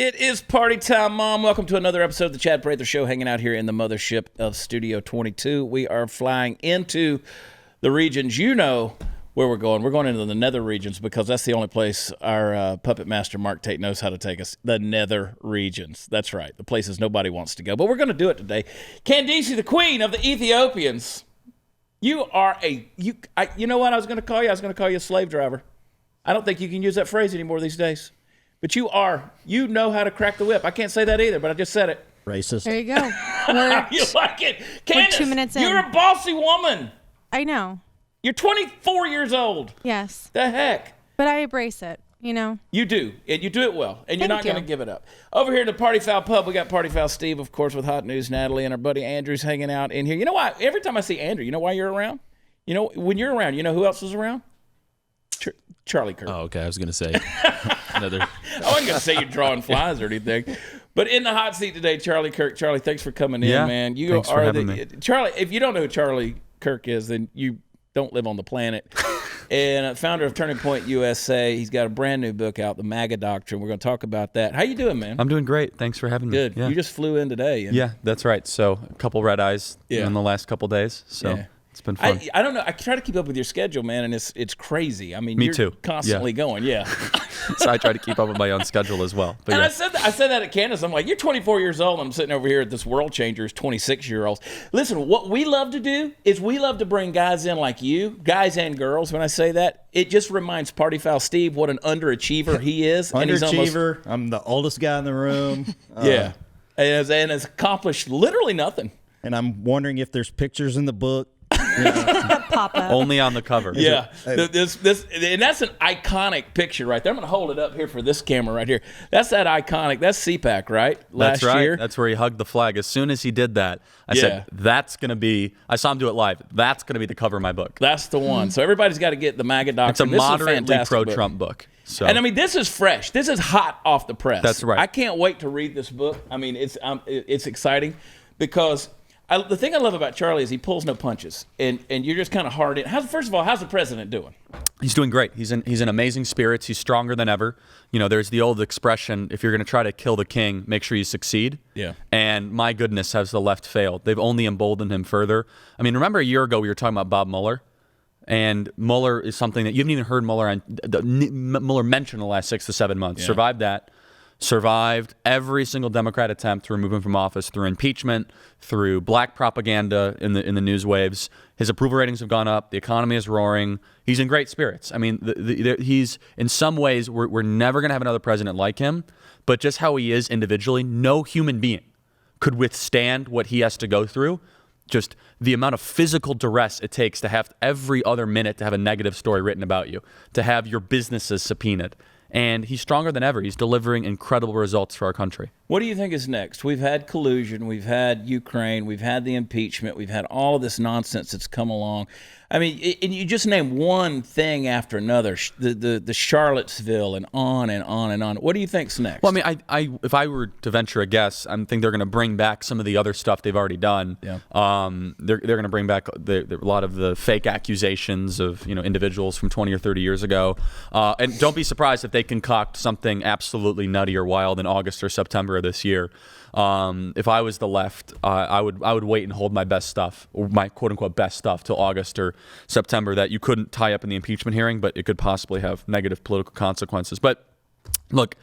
It is party time, Mom. Welcome to another episode of the Chad Prather Show, hanging out here in the mothership of Studio 22. We are flying into the regions. You know where we're going. We're going into the nether regions because that's the only place our puppet master Mark Tate knows how to take us, the nether regions. That's right, the places nobody wants to go. But we're going to do it today. Candace, the queen of the Ethiopians. You are you know what I was going to call you? I was going to call you a slave driver. I don't think you can use that phrase anymore these days. But you know how to crack the whip. I can't say that either, but I just said it. Racist. There you go. You like it? Candace, 2 minutes in. You're a bossy woman. I know. You're 24 years old. Yes. The heck? But I embrace it, you know. You do. And you do it well. And you're Thank not going to give it up. Over here at the Party Foul Pub, we got Party Foul Steve, of course, with Hot News Natalie, and our buddy Andrew's hanging out in here. You know why? Every time I see Andrew, you know why you're around? You know, when you're around, you know who else is around? Charlie Kirk. Oh, okay. I was going to say another. I wasn't going to say you're drawing flies or anything. But in the hot seat today, Charlie Kirk. Charlie, thanks for coming in, man. You thanks for having me. Charlie, if you don't know who Charlie Kirk is, then you don't live on the planet. And founder of Turning Point USA. He's got a brand new book out, The MAGA Doctrine. We're going to talk about that. How you doing, man? I'm doing great. Thanks for having me. Good. Yeah. You just flew in today. Yeah, that's right. So a couple red eyes in the last couple days. So. Yeah. It's been fun. I don't know. I try to keep up with your schedule, man, and it's crazy. I mean, Me you're too. Constantly going, yeah. So I try to keep up with my own schedule as well. But and yeah. I said that at Candace. I'm like, you're 24 years old. I'm sitting over here at this World Changers 26-year-olds. Listen, what we love to do is we love to bring guys in like you, guys and girls. When I say that, it just reminds Party Foul Steve what an underachiever he is. Underachiever. I'm the oldest guy in the room. Yeah, and has accomplished literally nothing. And I'm wondering if there's pictures in the book. Pop up. Only on the cover. Yeah, this and that's an iconic picture right there. I'm going to hold it up here for this camera right here. That's that iconic. That's CPAC, right? That's right. Year. That's where he hugged the flag. As soon as he did that, I said, that's going to be, I saw him do it live. That's going to be the cover of my book. That's the one. So everybody's got to get the MAGA Doctrine. It's a moderately pro-Trump book. So. And I mean, this is fresh. This is hot off the press. That's right. I can't wait to read this book. I mean, it's exciting because the thing I love about Charlie is he pulls no punches, and you're just kind of hard in. First of all, how's the president doing? He's doing great. He's in amazing spirits. He's stronger than ever. You know, there's the old expression, if you're going to try to kill the king, make sure you succeed. Yeah. And my goodness, has the left failed. They've only emboldened him further. I mean, remember a year ago we were talking about Bob Mueller? And Mueller is something that you haven't even heard Mueller mention in the last 6 to 7 months. Yeah. Survived every single Democrat attempt to remove him from office through impeachment, through black propaganda in the news waves. His approval ratings have gone up. The economy is roaring. He's in great spirits. I mean, he's in some ways, we're never going to have another president like him, but just how he is individually, no human being could withstand what he has to go through. Just the amount of physical duress it takes to have every other minute to have a negative story written about you, to have your businesses subpoenaed. And he's stronger than ever. He's delivering incredible results for our country. What do you think is next? We've had collusion. We've had Ukraine. We've had the impeachment. We've had all of this nonsense that's come along. I mean, and you just name one thing after another, the Charlottesville and on and on and on. What do you think's next? Well, I mean, if I were to venture a guess, I think they're going to bring back some of the other stuff they've already done. Yeah. They're going to bring back a lot of the fake accusations of individuals from 20 or 30 years ago. And don't be surprised if they concoct something absolutely nutty or wild in August or September of this year. If I was the left, I would wait and hold my best stuff, or my quote unquote best stuff, till August or September, that you couldn't tie up in the impeachment hearing, but it could possibly have negative political consequences. But look,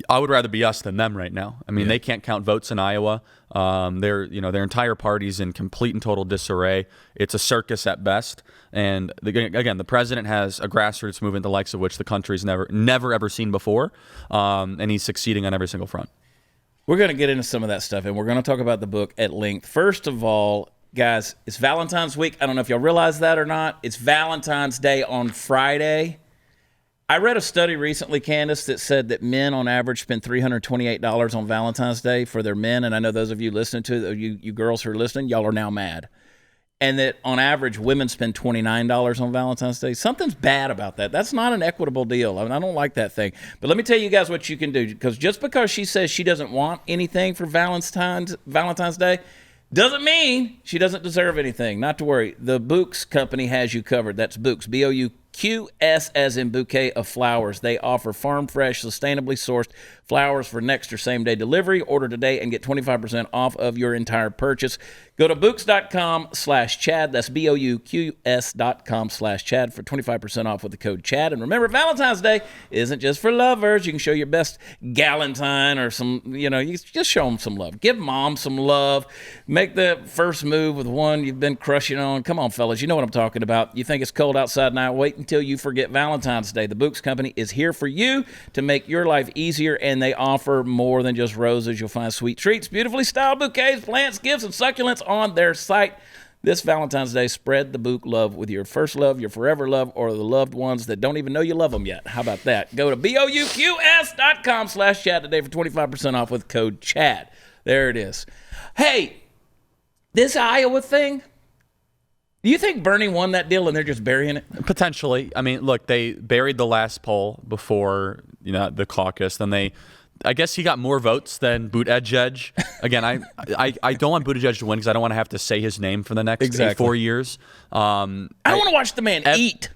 I would rather be us than them right now. I mean, they can't count votes in Iowa. Their entire party's in complete and total disarray. It's a circus at best. And again, the president has a grassroots movement the likes of which the country's never ever seen before, and he's succeeding on every single front. We're going to get into some of that stuff, and we're going to talk about the book at length. First of all, guys, it's Valentine's week. I don't know if y'all realize that or not. It's Valentine's Day on Friday. I read a study recently, Candace, that said that men on average spend $328 on Valentine's Day for their men. And I know those of you listening to it, you girls who are listening, y'all are now mad. And that on average, women spend $29 on Valentine's Day. Something's bad about that. That's not an equitable deal. I mean, I don't like that thing. But let me tell you guys what you can do. Because just because she says she doesn't want anything for Valentine's Day doesn't mean she doesn't deserve anything. Not to worry. The Bouquet Company has you covered. That's Bouquet, B-O-U-Q-S as in bouquet of flowers. They offer farm fresh, sustainably sourced flowers for next or same-day delivery. Order today and get 25% off of your entire purchase. Go to Books.com/Chad. That's BOUQS.com/Chad for 25% off with the code Chad. And remember, Valentine's Day isn't just for lovers. You can show your best galentine or some, you just show them some love. Give mom some love. Make the first move with one you've been crushing on. Come on, fellas. You know what I'm talking about. You think it's cold outside now? Wait until you forget Valentine's Day. The Books Company is here for you to make your life easier, and they offer more than just roses. You'll find sweet treats, beautifully styled bouquets, plants, gifts, and succulents on their site. This Valentine's Day, spread the book love with your first love, your forever love, or the loved ones that don't even know you love them yet. How about that? Go to BOUQS.com/Chad today for 25% off with code Chad. There it is. Hey, this Iowa thing, do you think Bernie won that deal and they're just burying it? Potentially. I mean, look, they buried the last poll before the caucus. Then I guess he got more votes than Buttigieg. Again, I don't want Buttigieg to win because I don't want to have to say his name for the next 4 years. I don't want to watch the man eat.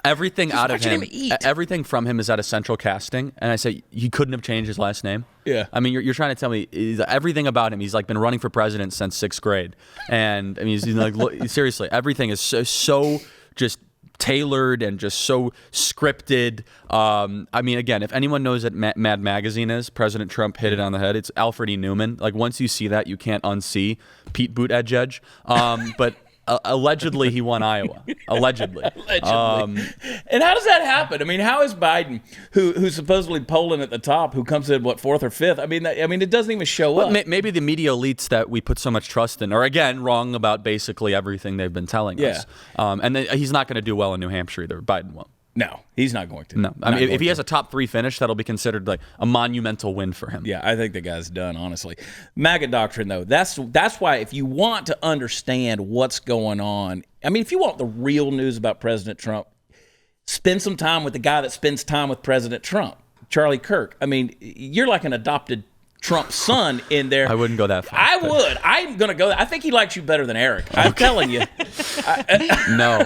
Everything out of him, eat. everything from him is out of central casting. And I say he couldn't have changed his last name. Yeah. I mean, you're trying to tell me everything about him. He's like been running for president since 6th grade. And I mean, he's like, seriously, everything is so just tailored and just so scripted. I mean, again, if anyone knows what Mad Magazine is, President Trump hit it on the head. It's Alfred E. Newman. Like, once you see that, you can't unsee Pete Buttigieg. But allegedly, he won Iowa. Allegedly. And how does that happen? I mean, how is Biden, who's supposedly polling at the top, who comes in, 4th or 5th? I mean, it doesn't even show up. Maybe the media elites that we put so much trust in are, again, wrong about basically everything they've been telling us. And he's not going to do well in New Hampshire either. Biden won't. No, he's not going to. No, I mean, if he has a top 3 finish, that'll be considered like a monumental win for him. Yeah, I think the guy's done, honestly. MAGA Doctrine, though, that's why if you want to understand what's going on, I mean, if you want the real news about President Trump, spend some time with the guy that spends time with President Trump, Charlie Kirk. I mean, you're like an adopted Trump son in there. I wouldn't go that far. I would. I'm going to go. I think he likes you better than Eric. I'm telling you. No.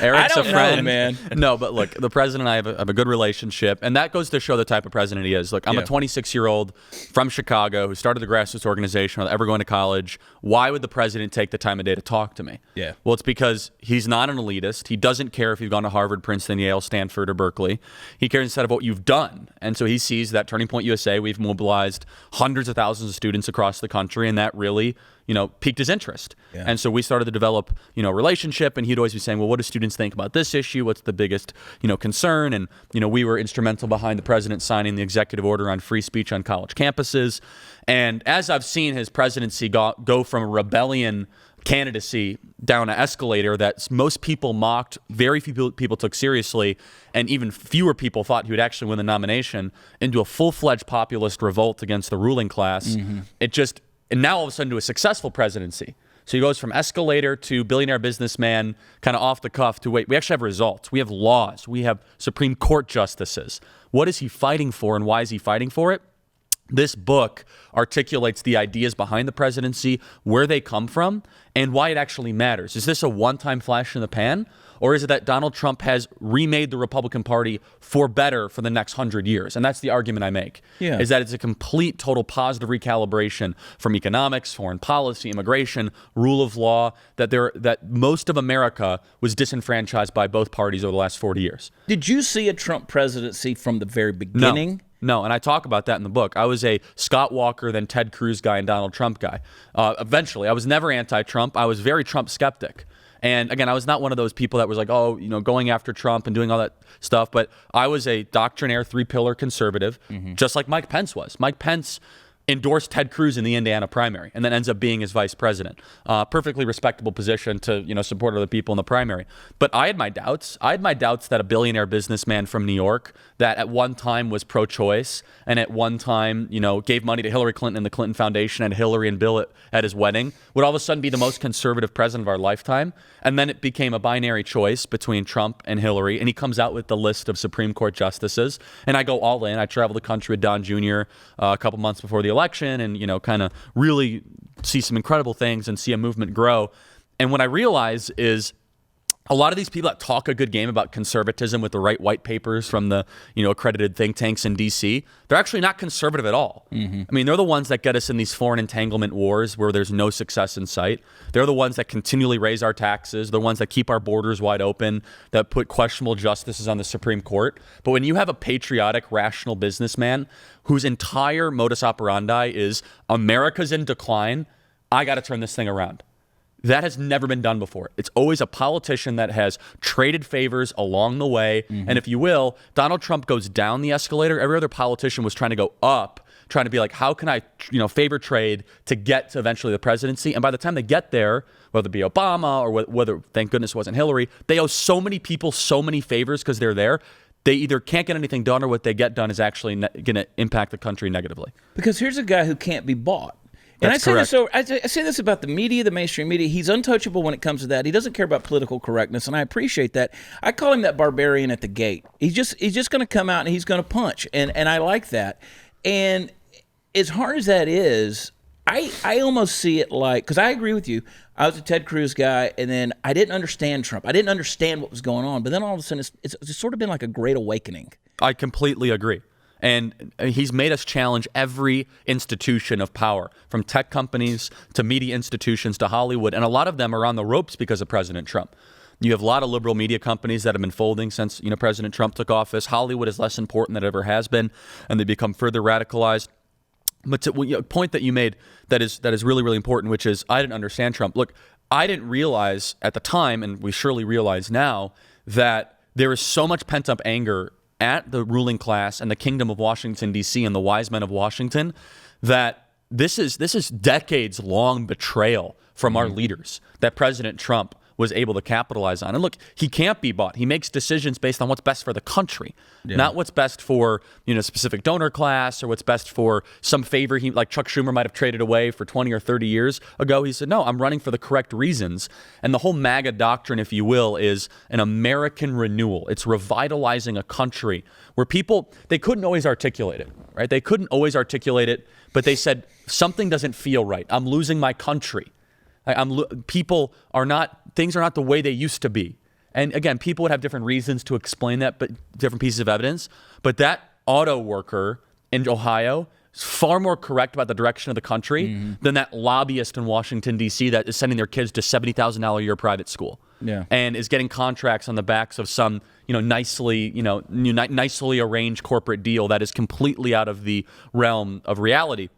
Eric's I don't a friend, know, man. No, but look, the president and I have a good relationship, and that goes to show the type of president he is. Look, I'm a 26-year-old from Chicago who started the grassroots organization without ever going to college. Why would the president take the time of day to talk to me? Yeah. Well, it's because he's not an elitist. He doesn't care if you've gone to Harvard, Princeton, Yale, Stanford, or Berkeley. He cares instead of what you've done. And so he sees that Turning Point USA, we've mobilized hundreds of thousands of students across the country, and that really piqued his interest. Yeah. And so we started to develop, a relationship, and he'd always be saying, well, what do students think about this issue? What's the biggest, concern? And, we were instrumental behind the president signing the executive order on free speech on college campuses. And as I've seen his presidency go from a rebellion candidacy down an escalator that most people mocked, very few people took seriously, and even fewer people thought he would actually win the nomination, into a full-fledged populist revolt against the ruling class. Mm-hmm. And now all of a sudden to a successful presidency. So he goes from escalator to billionaire businessman, kind of off the cuff, to wait, we actually have results. We have laws. We have Supreme Court justices. What is he fighting for, and why is he fighting for it? This book articulates the ideas behind the presidency, where they come from, and why it actually matters. Is this a one-time flash in the pan? Or is it that Donald Trump has remade the Republican Party for better for the next 100 years? And that's the argument I make, is that it's a complete, total positive recalibration from economics, foreign policy, immigration, rule of law, that most of America was disenfranchised by both parties over the last 40 years. Did you see a Trump presidency from the very beginning? No, and I talk about that in the book. I was a Scott Walker, then Ted Cruz guy and Donald Trump guy. Eventually, I was never anti-Trump. I was very Trump skeptic. And again, I was not one of those people that was like, going after Trump and doing all that stuff. But I was a doctrinaire, 3-pillar conservative, just like Mike Pence was. Mike Pence endorsed Ted Cruz in the Indiana primary and then ends up being his vice president. Perfectly respectable position to support other people in the primary. But I had my doubts. I had my doubts that a billionaire businessman from New York that at one time was pro-choice and at one time, gave money to Hillary Clinton and the Clinton Foundation and Hillary and Bill at his wedding would all of a sudden be the most conservative president of our lifetime. And then it became a binary choice between Trump and Hillary. And he comes out with the list of Supreme Court justices. And I go all in. I travel the country with Don Jr. A couple months before the election and, kind of really see some incredible things and see a movement grow. And what I realize is a lot of these people that talk a good game about conservatism with the right white papers from the accredited think tanks in D.C., they're actually not conservative at all. I mean, they're the ones that get us in these foreign entanglement wars where there's no success in sight. They're the ones that continually raise our taxes, the ones that keep our borders wide open, that put questionable justices on the Supreme Court. But when you have a patriotic, rational businessman whose entire modus operandi is America's in decline, I got to turn this thing around. That has never been done before. It's always a politician that has traded favors along the way. And if you will, Donald Trump goes down the escalator. Every other politician was trying to go up, trying to be like, how can I, favor trade to get to eventually the presidency? And by the time they get there, whether it be Obama or whether, thank goodness it wasn't Hillary, they owe so many people so many favors because they're there. They either can't get anything done or what they get done is actually going to impact the country negatively. Because here's a guy who can't be bought. And That's correct. I say this about the media, the mainstream media. He's untouchable when it comes to that. He doesn't care about political correctness, and I appreciate that. I call him that barbarian at the gate. He's just going to come out and he's going to punch, and I like that. And as hard as that is, I almost see it like, because I agree with you. I was a Ted Cruz guy, and then I didn't understand Trump. I didn't understand what was going on, but then all of a sudden it's sort of been like a great awakening. I completely agree. And he's made us challenge every institution of power, from tech companies to media institutions to Hollywood. And a lot of them are on the ropes because of President Trump. You have a lot of liberal media companies that have been folding since President Trump took office. Hollywood is less important than it ever has been, and they become further radicalized. But a point that you made that is really, really important, which is I didn't understand Trump. Look, I didn't realize at the time, and we surely realize now, that there is so much pent-up anger at the ruling class and the kingdom of Washington, D.C. and the wise men of Washington, that this is decades-long betrayal from our leaders that President Trump was able to capitalize on. And look, he can't be bought. He makes decisions based on what's best for the country, not what's best for specific donor class or what's best for some favor he, like Chuck Schumer might have traded away for 20 or 30 years ago. He said, no, I'm running for the correct reasons. And the whole MAGA doctrine, if you will, is an American renewal. It's revitalizing a country where people, they couldn't always articulate it, right? They couldn't always articulate it, but they said, something doesn't feel right. I'm losing my country. Things are not the way they used to be. And again, people would have different reasons to explain that, but different pieces of evidence. But that auto worker in Ohio is far more correct about the direction of the country than that lobbyist in Washington, D.C. that is sending their kids to $70,000 a year private school and is getting contracts on the backs of some nicely arranged corporate deal that is completely out of the realm of reality.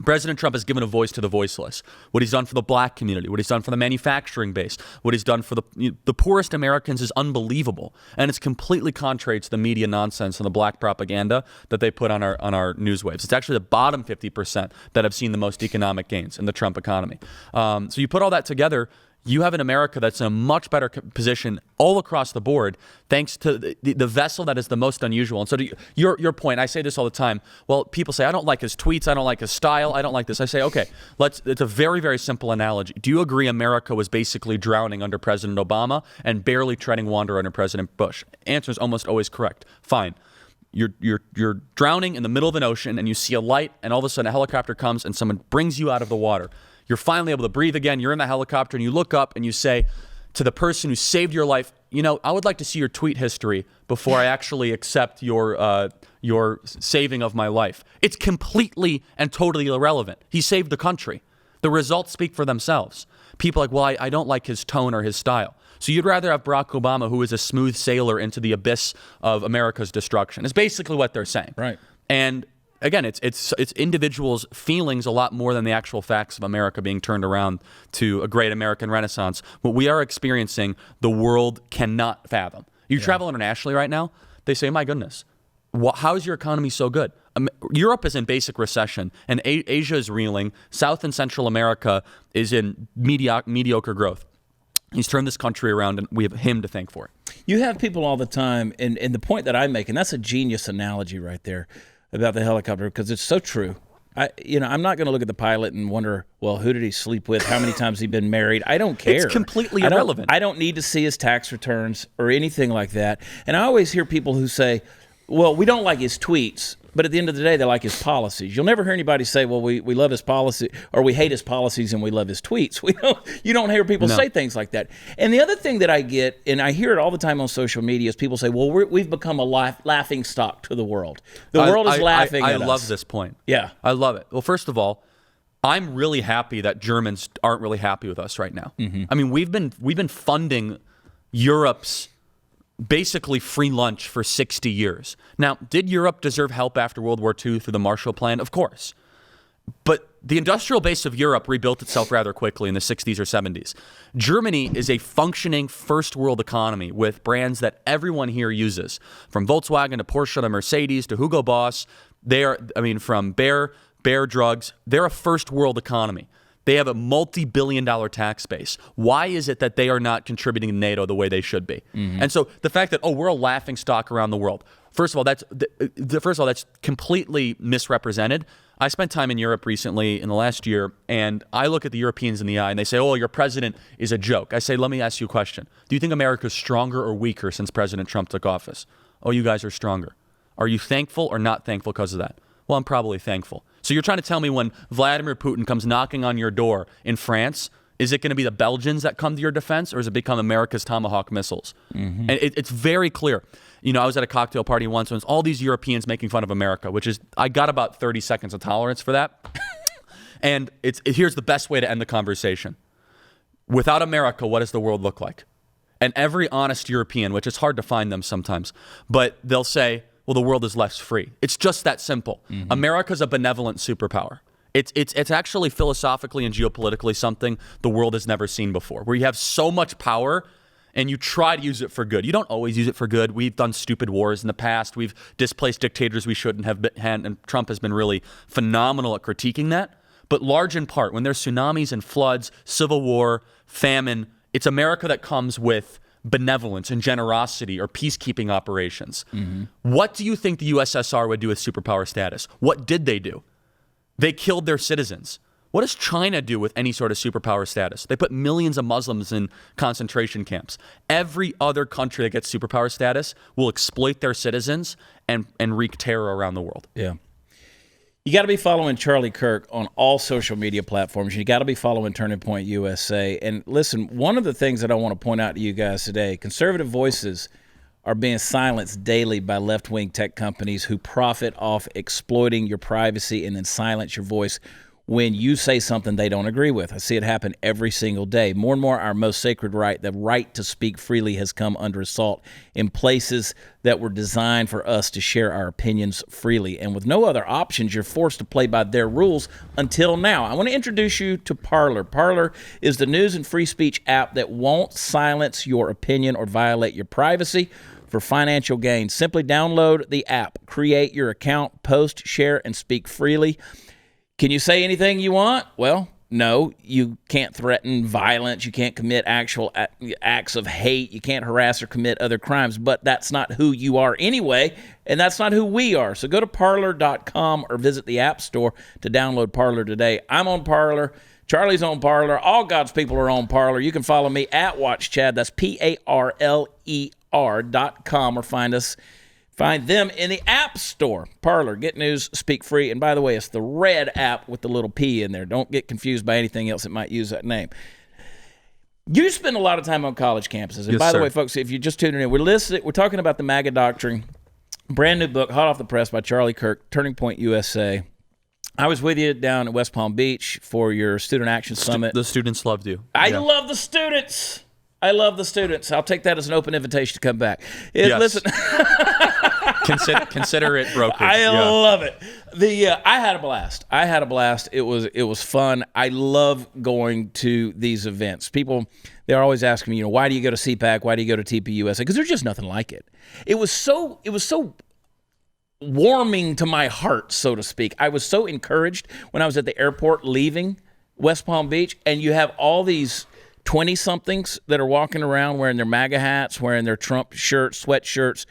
President Trump has given a voice to the voiceless. What he's done for the black community, what he's done for the manufacturing base, what he's done for the poorest Americans is unbelievable. And it's completely contrary to the media nonsense and the black propaganda that they put on our news waves. It's actually the bottom 50% that have seen the most economic gains in the Trump economy. So you put all that together, you have an America that's in a much better position all across the board, thanks to the vessel that is the most unusual. And so to your point, I say this all the time. Well, people say, I don't like his tweets. I don't like his style. I don't like this. I say, okay, it's a very, very simple analogy. Do you agree America was basically drowning under President Obama and barely treading water under President Bush? Answer is almost always correct. Fine. You're drowning in the middle of an ocean and you see a light and all of a sudden a helicopter comes and someone brings you out of the water. You're finally able to breathe again. You're in the helicopter and you look up and you say to the person who saved your life, I would like to see your tweet history before I actually accept your saving of my life. It's completely and totally irrelevant. He saved the country. The results speak for themselves. People are like, well, I don't like his tone or his style. So you'd rather have Barack Obama, who is a smooth sailor into the abyss of America's destruction. It's basically what they're saying. Right. And again, it's individuals' feelings a lot more than the actual facts of America being turned around to a great American Renaissance. What we are experiencing, the world cannot fathom. You travel internationally right now, they say, my goodness, how is your economy so good? Europe is in basic recession, and Asia is reeling. South and Central America is in mediocre growth. He's turned this country around, and we have him to thank for it. You have people all the time, and the point that I make, and that's a genius analogy right there, about the helicopter, because it's so true. I'm not going to look at the pilot and wonder, well, who did he sleep with? How many times he been married? I don't care. It's completely irrelevant. I don't need to see his tax returns or anything like that. And I always hear people who say, well, we don't like his tweets. But at the end of the day, they like his policies. You'll never hear anybody say, well, we love his policy, or we hate his policies and we love his tweets. You don't hear people say things like that. And the other thing that I get, and I hear it all the time on social media, is people say, well, we've become a laughing stock to the world. The world is laughing at us. I love this point. Yeah. I love it. Well, first of all, I'm really happy that Germans aren't really happy with us right now. I mean, we've been funding Europe's basically free lunch for 60 years. Now, did Europe deserve help after World War II through the Marshall Plan? Of course. But the industrial base of Europe rebuilt itself rather quickly in the 60s or 70s. Germany is a functioning first world economy with brands that everyone here uses, from Volkswagen to Porsche to Mercedes to Hugo Boss. From Bayer drugs. They're a first world economy. They have a multi-billion-dollar tax base. Why is it that they are not contributing to NATO the way they should be? And so the fact that we're a laughing stock around the world. First of all, that's completely misrepresented. I spent time in Europe recently in the last year, and I look at the Europeans in the eye, and they say, "Oh, your president is a joke." I say, "Let me ask you a question. Do you think America's stronger or weaker since President Trump took office?" "Oh, you guys are stronger." Are you thankful or not thankful because of that? Well, I'm probably thankful. So you're trying to tell me when Vladimir Putin comes knocking on your door in France, is it going to be the Belgians that come to your defense, or does it become America's Tomahawk missiles? And it's very clear. I was at a cocktail party once, and it was all these Europeans making fun of America, which is, I got about 30 seconds of tolerance for that. And here's the best way to end the conversation. Without America, what does the world look like? And every honest European, which is hard to find them sometimes, but they'll say, well, the world is less free. It's just that simple. America's a benevolent superpower. It's actually philosophically and geopolitically something the world has never seen before, where you have so much power and you try to use it for good. You don't always use it for good. We've done stupid wars in the past. We've displaced dictators we shouldn't have been, and Trump has been really phenomenal at critiquing that. But large in part, when there's tsunamis and floods, civil war, famine, it's America that comes with benevolence and generosity or peacekeeping operations. What do you think the USSR would do with superpower status? What did they do? They killed their citizens. What does China do with any sort of superpower status? They put millions of Muslims in concentration camps. Every other country that gets superpower status will exploit their citizens and wreak terror around the world. Yeah. You got to be following Charlie Kirk on all social media platforms. You got to be following Turning Point USA. And listen, one of the things that I want to point out to you guys today, conservative voices are being silenced daily by left-wing tech companies who profit off exploiting your privacy and then silence your voice when you say something they don't agree with. I see it happen every single day. More and more, our most sacred right, the right to speak freely, has come under assault in places that were designed for us to share our opinions freely. And with no other options, you're forced to play by their rules until now. I want to introduce you to Parler. Parler is the news and free speech app that won't silence your opinion or violate your privacy for financial gain. Simply download the app, create your account, post, share, and speak freely. Can you say anything you want? Well, no, you can't threaten violence. You can't commit actual acts of hate. You can't harass or commit other crimes. But that's not who you are anyway, and that's not who we are. So go to Parler.com or visit the App Store to download Parler today. I'm on Parler. Charlie's on Parler. All God's people are on Parler. You can follow me at WatchChad. That's PARLER.com, or find them in the App Store. Parler, get news, speak free. And by the way, it's the red app with the little P in there. Don't get confused by anything else that might use that name. You spend a lot of time on college campuses. And by the way, folks, if you're just tuning in, we're talking about the MAGA Doctrine, brand new book, hot off the press by Charlie Kirk, Turning Point USA. I was with you down at West Palm Beach for your Student Action Summit. The students loved you. I love the students. I'll take that as an open invitation to come back. Yes. Listen. Consider it brokered. I love it. I had a blast. It was fun. I love going to these events. People, they're always asking me, why do you go to CPAC? Why do you go to TPUSA? Because there's just nothing like it. It was so warming to my heart, so to speak. I was so encouraged when I was at the airport leaving West Palm Beach, and you have all these 20-somethings that are walking around wearing their MAGA hats, wearing their Trump shirts, sweatshirts,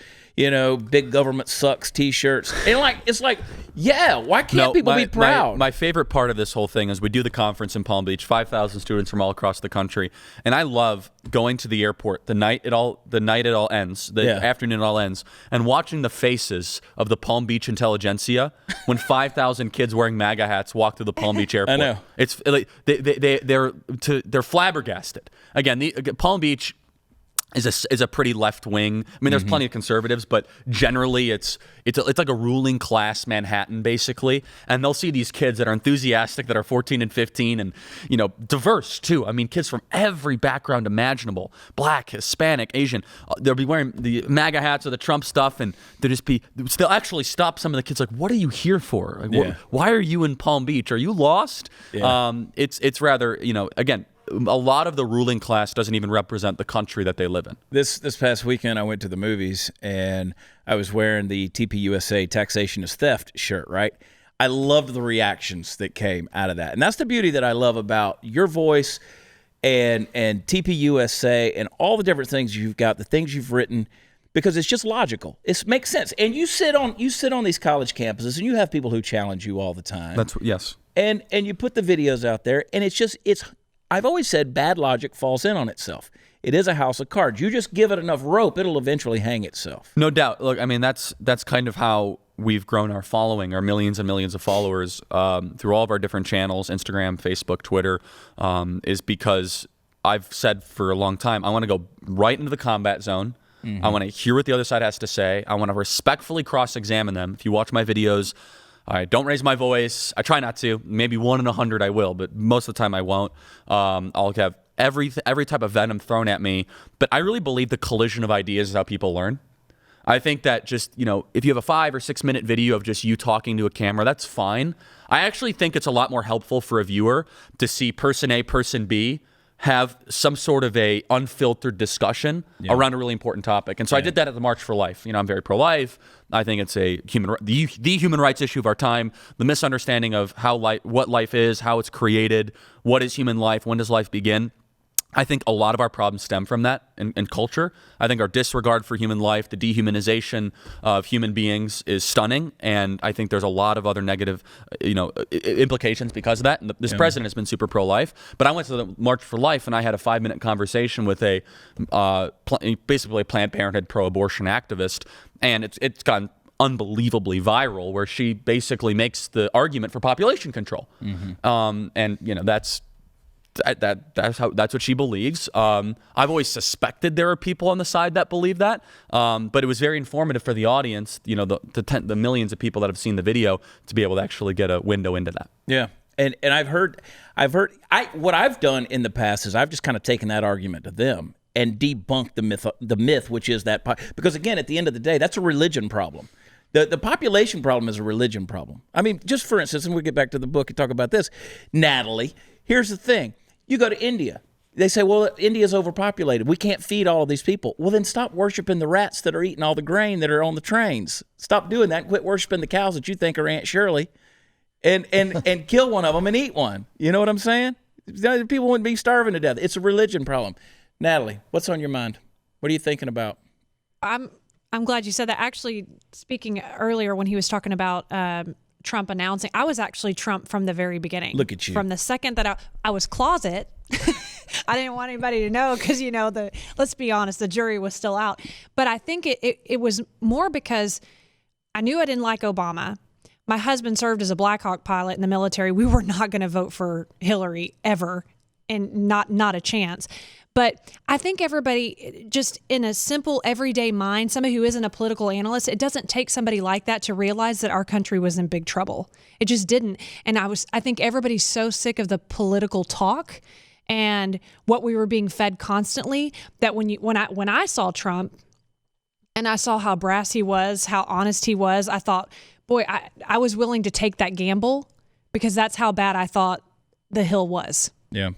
big government sucks T-shirts. And it's like, yeah, why can't people be proud? My favorite part of this whole thing is we do the conference in Palm Beach, 5,000 students from all across the country, and I love going to the airport the night it all ends, the afternoon it all ends, and watching the faces of the Palm Beach intelligentsia when 5,000 kids wearing MAGA hats walk through the Palm Beach airport. I know. It's like they're flabbergasted. Again, Palm Beach is a pretty left wing. I mean, there's plenty of conservatives, but generally it's like a ruling class Manhattan, basically. And they'll see these kids that are enthusiastic, that are 14 and 15, and diverse too. I mean, kids from every background imaginable: Black, Hispanic, Asian. They'll be wearing the MAGA hats or the Trump stuff, and they'll actually stop some of the kids. Like, what are you here for? Like, why are you in Palm Beach? Are you lost? Yeah. It's rather again. A lot of the ruling class doesn't even represent the country that they live in. This past weekend, I went to the movies, and I was wearing the TPUSA Taxation is Theft shirt, right? I loved the reactions that came out of that. And that's the beauty that I love about your voice and TPUSA and all the different things you've got, the things you've written, because it's just logical. It makes sense. And you sit on these college campuses, and you have people who challenge you all the time. Yes. And you put the videos out there, and it's I've always said bad logic falls in on itself. It is a house of cards. You just give it enough rope, it'll eventually hang itself. No doubt. Look, I mean, that's kind of how we've grown our following, our millions and millions of followers through all of our different channels, Instagram, Facebook, Twitter, is because I've said for a long time, I want to go right into the combat zone. I want to hear what the other side has to say. I want to respectfully cross-examine them. If you watch my videos, I don't raise my voice. I try not to. Maybe 1 in 100 I will, but most of the time I won't. I'll have every type of venom thrown at me. But I really believe the collision of ideas is how people learn. I think that just, if you have a 5 or 6 minute video of just you talking to a camera, that's fine. I actually think it's a lot more helpful for a viewer to see person A, person B have some sort of a unfiltered discussion around a really important topic. And so I did that at the March for Life. I'm very pro-life. I think it's the human rights issue of our time, the misunderstanding of what life is, how it's created, what is human life, when does life begin. I think a lot of our problems stem from that in culture. I think our disregard for human life, the dehumanization of human beings is stunning. And I think there's a lot of other negative, implications because of that. And this president has been super pro-life. But I went to the March for Life, and I had a 5-minute conversation with basically a Planned Parenthood pro-abortion activist. And it's gone unbelievably viral, where she basically makes the argument for population control. That's what she believes. I've always suspected there are people on the side that believe that, but it was very informative for the audience, the millions of people that have seen the video, to be able to actually get a window into that. Yeah, and I've heard what I've done in the past is I've just kind of taken that argument to them and debunked the myth, which is that because again, at the end of the day, that's a religion problem. The population problem is a religion problem. I mean, just for instance, and we'll get back to the book and talk about this, Natalie. Here's the thing. You go to India. They say, well, India's overpopulated. We can't feed all of these people. Well, then stop worshiping the rats that are eating all the grain that are on the trains. Stop doing that. Quit worshiping the cows that you think are Aunt Shirley and kill one of them and eat one. You know what I'm saying? People wouldn't be starving to death. It's a religion problem. Natalie, what's on your mind? What are you thinking about? I'm glad you said that. Actually, speaking earlier when he was talking about Trump announcing, I was actually Trump from the very beginning. Look at you. From the second that I was closet, I didn't want anybody to know because, let's be honest, the jury was still out. But I think it was more because I knew I didn't like Obama. My husband served as a Black Hawk pilot in the military. We were not going to vote for Hillary ever, and not a chance. But I think everybody, just in a simple everyday mind, somebody who isn't a political analyst, it doesn't take somebody like that to realize that our country was in big trouble. It just didn't. And I think everybody's so sick of the political talk and what we were being fed constantly that when I saw Trump and I saw how brass he was, how honest he was, I thought, boy, I was willing to take that gamble because that's how bad I thought the Hill was. Yeah.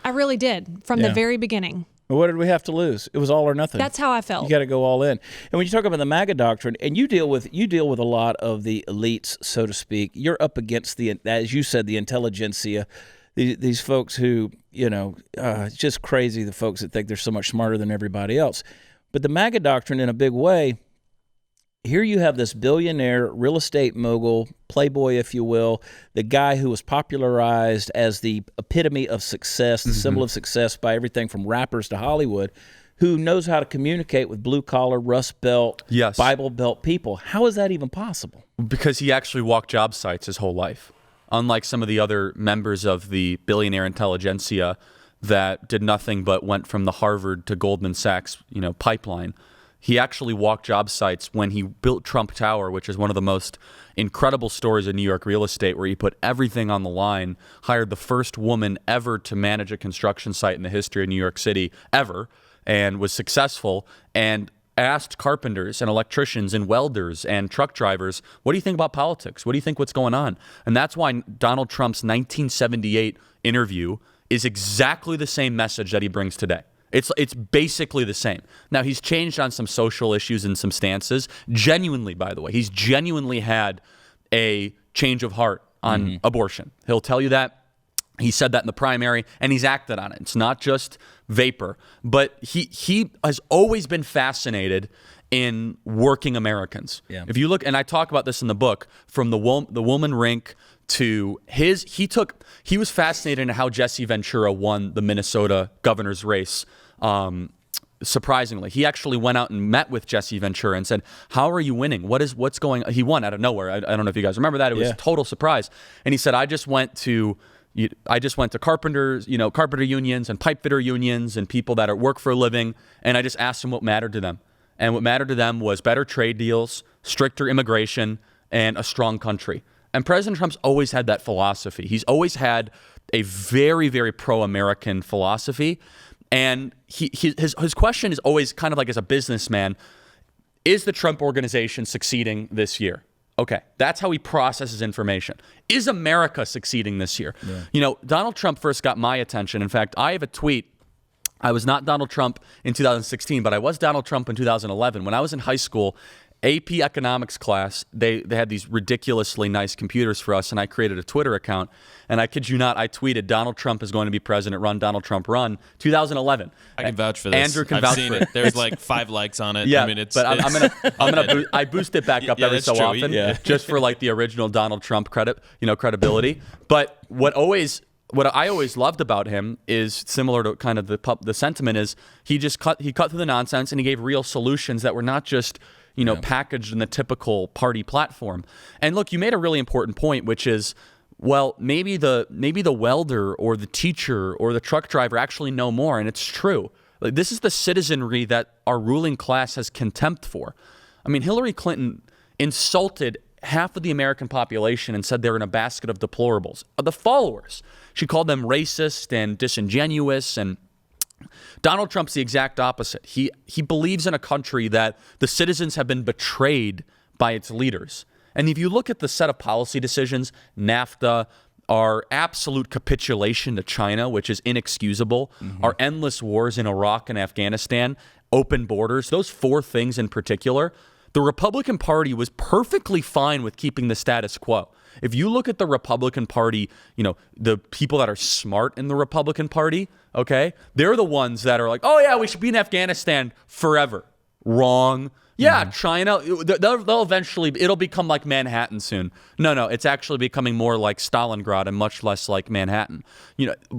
I really did from the very beginning. Well, what did we have to lose? It was all or nothing. That's how I felt. You got to go all in. And when you talk about the MAGA doctrine, and you deal with a lot of the elites, so to speak, you're up against as you said, the intelligentsia. these folks who, it's just crazy, the folks that think they're so much smarter than everybody else. But the MAGA doctrine, in a big way, here you have this billionaire real estate mogul, playboy, if you will, the guy who was popularized as the epitome of success, the symbol of success by everything from rappers to Hollywood, who knows how to communicate with blue-collar, Rust Belt, Bible Belt people. How is that even possible? Because he actually walked job sites his whole life. Unlike some of the other members of the billionaire intelligentsia that did nothing but went from the Harvard to Goldman Sachs, pipeline. He actually walked job sites when he built Trump Tower, which is one of the most incredible stories in New York real estate, where he put everything on the line, hired the first woman ever to manage a construction site in the history of New York City ever, and was successful, and asked carpenters and electricians and welders and truck drivers, what do you think about politics? What do you think what's going on? And that's why Donald Trump's 1978 interview is exactly the same message that he brings today. It's basically the same. Now, he's changed on some social issues and some stances. Genuinely, by the way, he's genuinely had a change of heart on abortion. He'll tell you that. He said that in the primary, and he's acted on it. It's not just vapor. But he has always been fascinated in working Americans. Yeah. If you look, and I talk about this in the book, from the woman rink to he was fascinated in how Jesse Ventura won the Minnesota governor's race. Surprisingly, he actually went out and met with Jesse Ventura and said, "How are you winning? What's going on?" He won out of nowhere. I don't know if you guys remember that. It was a total surprise. And he said, I just went to carpenters, carpenter unions and pipe fitter unions and people that work for a living, and I just asked them what mattered to them. And what mattered to them was better trade deals, stricter immigration, and a strong country. And President Trump's always had that philosophy. He's always had a very, very pro-American philosophy. And his question is always kind of like, as a businessman, is the Trump organization succeeding this year? Okay, that's how he processes information. Is America succeeding this year? Yeah. Donald Trump first got my attention. In fact, I have a tweet. I was not Donald Trump in 2016, but I was Donald Trump in 2011. When I was in high school, AP economics class, they had these ridiculously nice computers for us, and I created a Twitter account. And I kid you not, I tweeted, Donald Trump is going to be president, run Donald Trump, run, 2011. I can vouch for this. Andrew can vouch for it. There's like 5 likes on it. Yeah, I mean, I boost it back up every so often, just for like the original Donald Trump credibility. But what I always loved about him is similar to kind of the sentiment is he cut through the nonsense, and he gave real solutions that were not just packaged in the typical party platform. And look, you made a really important point, which is, well, maybe the welder or the teacher or the truck driver actually know more, and it's true. Like, this is the citizenry that our ruling class has contempt for. I mean, Hillary Clinton insulted half of the American population and said they're in a basket of deplorables. The followers. She called them racist and disingenuous, and Donald Trump's the exact opposite. He believes in a country that the citizens have been betrayed by its leaders. And if you look at the set of policy decisions, NAFTA, our absolute capitulation to China, which is inexcusable, our endless wars in Iraq and Afghanistan, open borders, those 4 things in particular, the Republican Party was perfectly fine with keeping the status quo. If you look at the Republican Party, the people that are smart in the Republican Party, okay, they're the ones that are like, oh yeah, we should be in Afghanistan forever. Wrong. Yeah, China, they'll eventually, it'll become like Manhattan soon. No, it's actually becoming more like Stalingrad and much less like Manhattan.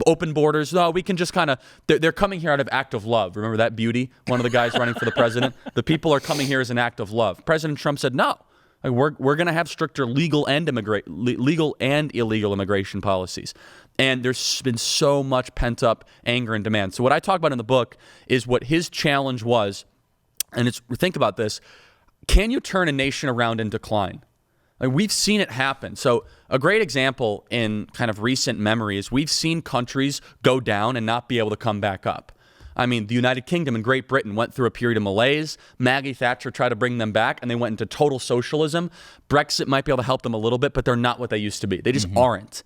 Open borders, no, we can just kind of, they're coming here out of act of love. Remember that beauty? One of the guys running for the president? The people are coming here as an act of love. President Trump said, no, we're going to have stricter legal and illegal immigration policies. And there's been so much pent up anger and demand. So what I talk about in the book is what his challenge was. And think about this. Can you turn a nation around in decline? We've seen it happen. So a great example in kind of recent memory is we've seen countries go down and not be able to come back up. I mean, the United Kingdom and Great Britain went through a period of malaise. Maggie Thatcher tried to bring them back, and they went into total socialism. Brexit might be able to help them a little bit, but they're not what they used to be. They just aren't.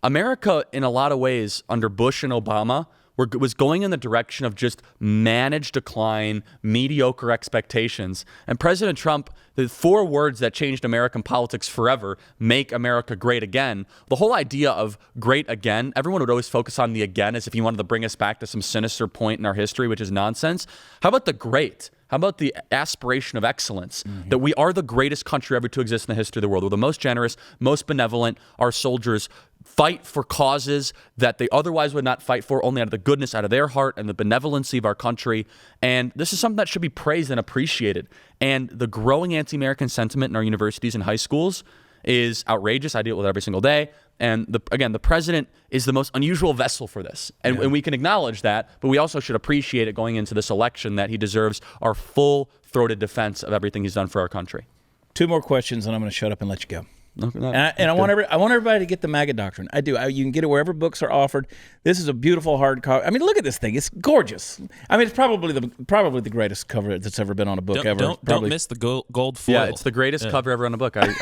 America, in a lot of ways, under Bush and Obama, was going in the direction of just managed decline, mediocre expectations. And President Trump, the 4 words that changed American politics forever, make America great again. The whole idea of great again, everyone would always focus on the again as if he wanted to bring us back to some sinister point in our history, which is nonsense. How about the great? How about the aspiration of excellence, that we are the greatest country ever to exist in the history of the world? We're the most generous, most benevolent. Our soldiers fight for causes that they otherwise would not fight for, only out of the goodness out of their heart and the benevolency of our country. And this is something that should be praised and appreciated. And the growing anti-American sentiment in our universities and high schools is outrageous. I deal with it every single day. And the president is the most unusual vessel for this. And we can acknowledge that, but we also should appreciate it going into this election, that he deserves our full-throated defense of everything he's done for our country. 2 more questions, and I'm going to shut up and let you go. Okay, I want everybody to get the MAGA Doctrine. I do. You can get it wherever books are offered. This is a beautiful hardcover. I mean, look at this thing. It's gorgeous. I mean, it's probably the greatest cover that's ever been on a book ever. Don't miss the gold foil. Yeah, it's the greatest cover ever on a book. Look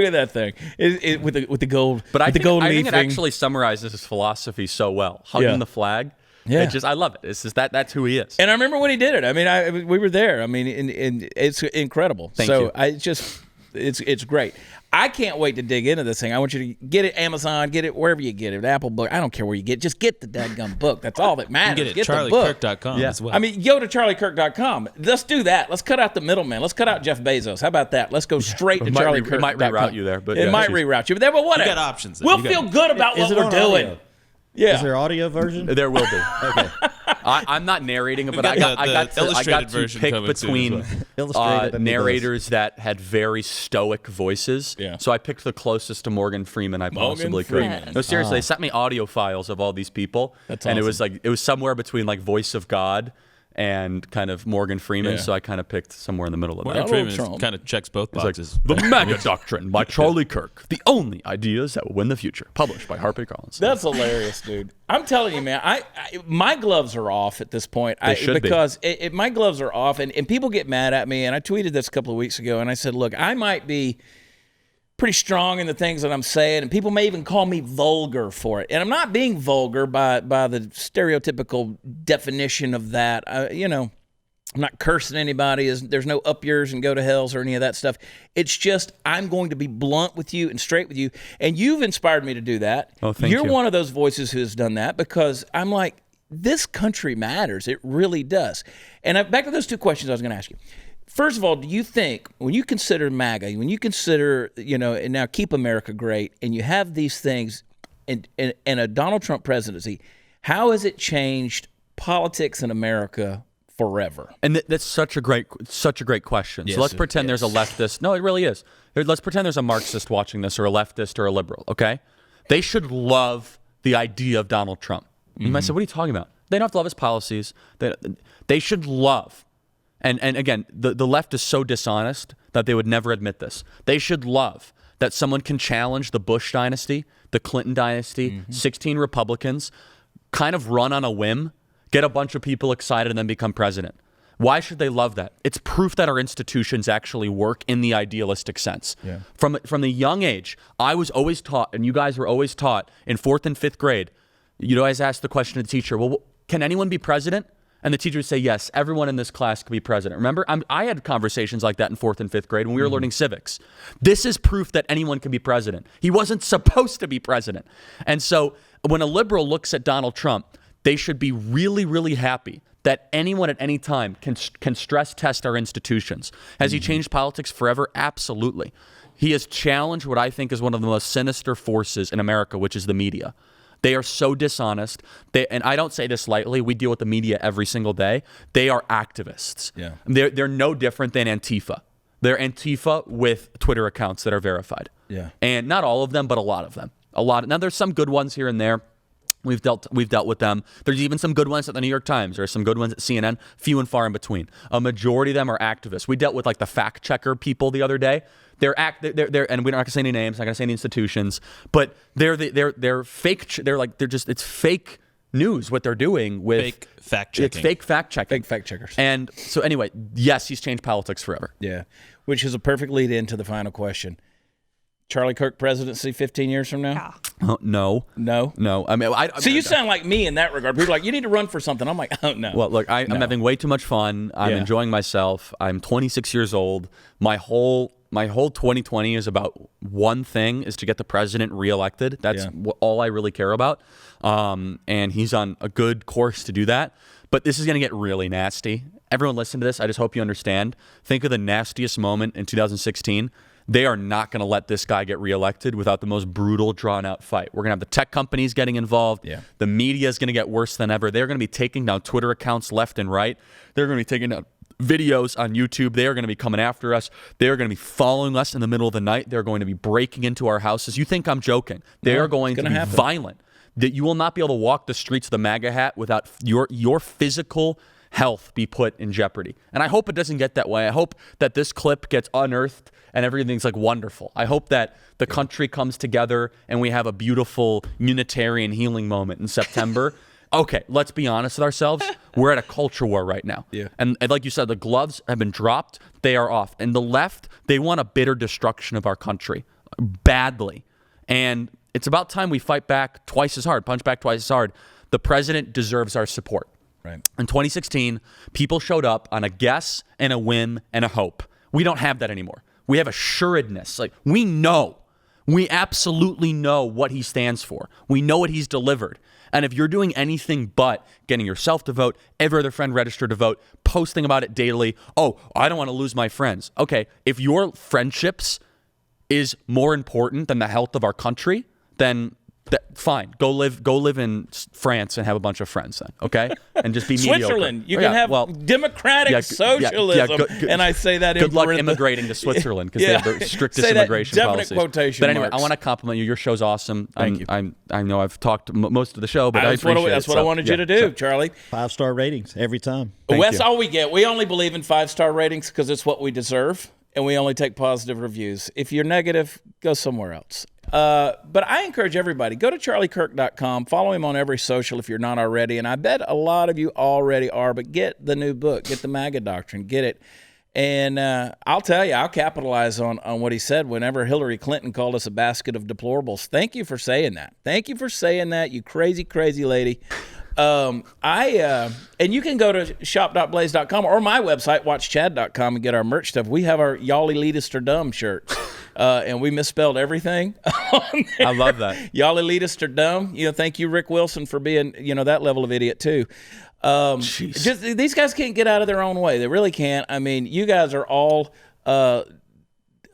at that thing with the gold. But I think leafing. it actually summarizes his philosophy so well. Hugging the flag. Yeah. I love it. It's just that's who he is. And I remember when he did it. I mean, we were there. I mean, and it's incredible. Thank you. It's great. I can't wait to dig into this thing. I want you to get it Amazon, get it wherever you get it, Apple Book. I don't care where you get it. Just get the dadgum book. That's all that matters. You can get it at charliekirk.com as well. I mean, go to charliekirk.com. Let's do that. Let's cut out the middleman. Let's cut out Jeff Bezos. How about that? Let's go straight to charliekirk.com. It might reroute you there. But it might reroute you. But whatever. You got options. We'll feel good about what we're doing. Audio? Yeah. Is there audio version? There will be. Okay. I'm not narrating it, but I got got the to illustrated version pick coming soon between as Illustrated narrators that had very stoic voices. Yeah. So I picked the closest to Morgan Freeman I possibly could. Freeman. No, seriously, they sent me audio files of all these people. That's and awesome. it was somewhere between like Voice of God and kind of Morgan Freeman. Yeah. So I kind of picked somewhere in the middle of that. Morgan Trump. Freeman kind of checks both It's like, boxes. The MAGA Doctrine by Charlie Kirk. The only ideas that will win the future. Published by Harper Collins. That's hilarious, dude. I'm telling you, man. My gloves are off at this point. They should be. Because my gloves are off, and people get mad at me. And I tweeted this a couple of weeks ago, and I said, look, I might be pretty strong in the things that I'm saying, and people may even call me vulgar for it. And I'm not being vulgar by the stereotypical definition of that. I'm not cursing anybody. There's no up yours and go to hells or any of that stuff. It's just I'm going to be blunt with you and straight with you. And you've inspired me to do that. Oh, thank you. You're one of those voices who has done that, because I'm like, this country matters. It really does. And back to those 2 questions I was going to ask you. First of all, do you think, when you consider MAGA, when you consider, and now Keep America Great, and you have these things and a Donald Trump presidency, how has it changed politics in America forever? And that's such a great question. Yes, So let's pretend there's a leftist. No, it really is. Let's pretend there's a Marxist watching this, or a leftist, or a liberal, okay? They should love the idea of Donald Trump. You might say, what are you talking about? They don't have to love his policies. They should love. And again, the left is so dishonest that they would never admit this. They should love that someone can challenge the Bush dynasty, the Clinton dynasty, 16 Republicans, kind of run on a whim, get a bunch of people excited, and then become president. Why should they love that? It's proof that our institutions actually work in the idealistic sense. Yeah. From the young age, I was always taught, and you guys were always taught in 4th and 5th grade, you'd always ask the question to the teacher, well, can anyone be president? And the teacher would say, yes, everyone in this class could be president. Remember, I had conversations like that in 4th and 5th grade when we were learning civics. This is proof that anyone can be president. He wasn't supposed to be president. And so when a liberal looks at Donald Trump, they should be really, really happy that anyone at any time can stress test our institutions. Has he changed politics forever? Absolutely. He has challenged what I think is one of the most sinister forces in America, which is the media. They are so dishonest. And I don't say this lightly. We deal with the media every single day. They are activists. Yeah. They're no different than Antifa. They're Antifa with Twitter accounts that are verified. Yeah. And not all of them, but a lot of them. Now, there's some good ones here and there. We've dealt with them. There's even some good ones at the New York Times. There are some good ones at CNN. Few and far in between. A majority of them are activists. We dealt with like the fact checker people the other day. They're and we're not going to say any names. Not going to say any institutions. But they're fake. It's fake news what they're doing with fake fact checking. It's fake fact checking. Fake fact checkers. And so anyway, yes, he's changed politics forever. Yeah, which is a perfect lead into the final question. Charlie Kirk presidency 15 years from now? Yeah. No. I mean, So you sound like me in that regard. People are like, you need to run for something. I'm like, oh, no. Well, look, I'm having way too much fun. I'm enjoying myself. I'm 26 years old. My whole 2020 is about one thing, is to get the president reelected. That's all I really care about. And he's on a good course to do that. But this is going to get really nasty. Everyone listen to this. I just hope you understand. Think of the nastiest moment in 2016. They are not going to let this guy get reelected without the most brutal, drawn-out fight. We're going to have the tech companies getting involved. Yeah. The media is going to get worse than ever. They're going to be taking down Twitter accounts left and right. They're going to be taking down videos on YouTube. They are going to be coming after us. They are going to be following us in the middle of the night. They're going to be breaking into our houses. You think I'm joking. They are going to be violent. That you will not be able to walk the streets of the MAGA hat without your physical health be put in jeopardy. And I hope it doesn't get that way. I hope that this clip gets unearthed and everything's like wonderful. I hope that the country comes together and we have a beautiful Unitarian healing moment in September. Okay, let's be honest with ourselves. We're at a culture war right now. Yeah. And like you said, the gloves have been dropped. They are off. And the left, they want a bitter destruction of our country badly. And it's about time we fight back twice as hard, punch back twice as hard. The president deserves our support. Right. In 2016, people showed up on a guess and a whim and a hope. We don't have that anymore. We have assuredness. Like, we absolutely know what he stands for. We know what he's delivered. And if you're doing anything but getting yourself to vote, every other friend registered to vote, posting about it daily, oh, I don't want to lose my friends. Okay, if your friendships is more important than the health of our country, then fine. Go live in France and have a bunch of friends then, okay? And just be mediocre. Switzerland. You can have democratic socialism. And I say that good luck immigrating to Switzerland because they have the strictest immigration policies. Quotation but anyway, marks. I want to compliment you. Your show's awesome. Thank you. I know I've talked most of the show, but I appreciate it. That's what I wanted you to do, Charlie. 5-star ratings every time. That's all we get. We only believe in 5-star ratings because it's what we deserve, and we only take positive reviews. If you're negative, go somewhere else. But I encourage everybody, go to charliekirk.com, follow him on every social if you're not already, and I bet a lot of you already are, but get the new book, get the MAGA Doctrine, get it. And I'll tell you, I'll capitalize on what he said whenever Hillary Clinton called us a basket of deplorables. Thank you for saying that. Thank you for saying that, you crazy, crazy lady. And you can go to shop.blaze.com or my website, watchchad.com, and get our merch stuff. We have our Y'all elitist or dumb shirts. And we misspelled everything on there. I love that. Y'all elitist or dumb. Thank you, Rick Wilson, for being, that level of idiot too. Just these guys can't get out of their own way. They really can't. I mean, you guys are all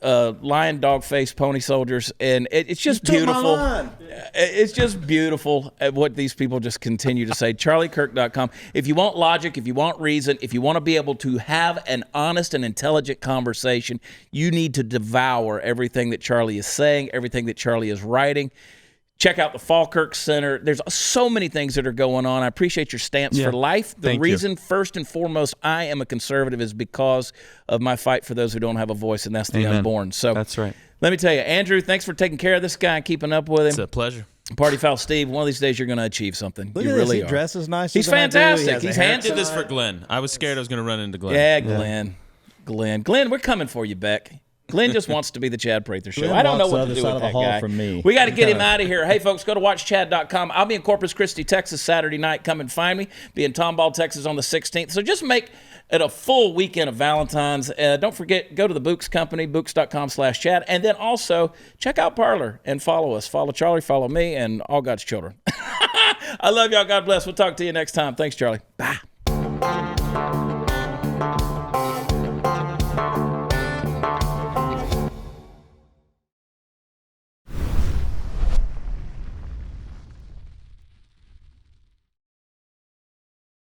lion, dog face, pony soldiers, and it's just beautiful. It's just beautiful at what these people just continue to say. CharlieKirk.com. If you want logic, if you want reason, if you want to be able to have an honest and intelligent conversation, you need to devour everything that Charlie is saying, everything that Charlie is writing. Check out the Falkirk Center. There's so many things that are going on. I appreciate your stance for life. The reason, first and foremost, I am a conservative is because of my fight for those who don't have a voice, and that's the unborn. So that's right. Let me tell you, Andrew, thanks for taking care of this guy and keeping up with him. It's a pleasure. Party Foul Steve, one of these days you're going to achieve something. Look you at really this. He dresses nicer He's than fantastic. I do. He's I handsome. did this for Glenn. I was scared I was going to run into Glenn. Yeah, Glenn. Glenn, we're coming for you, Beck. Glenn just wants to be the Chad Prather Show. I don't know what to do with that guy. From me. We got to get him out of here. Hey, folks, go to watchchad.com. I'll be in Corpus Christi, Texas, Saturday night. Come and find me. Be in Tomball, Texas on the 16th. So just make it a full weekend of Valentine's. Don't forget, go to the Books Company, books.com/Chad. And then also check out Parler and follow us. Follow Charlie, follow me, and all God's children. I love y'all. God bless. We'll talk to you next time. Thanks, Charlie. Bye.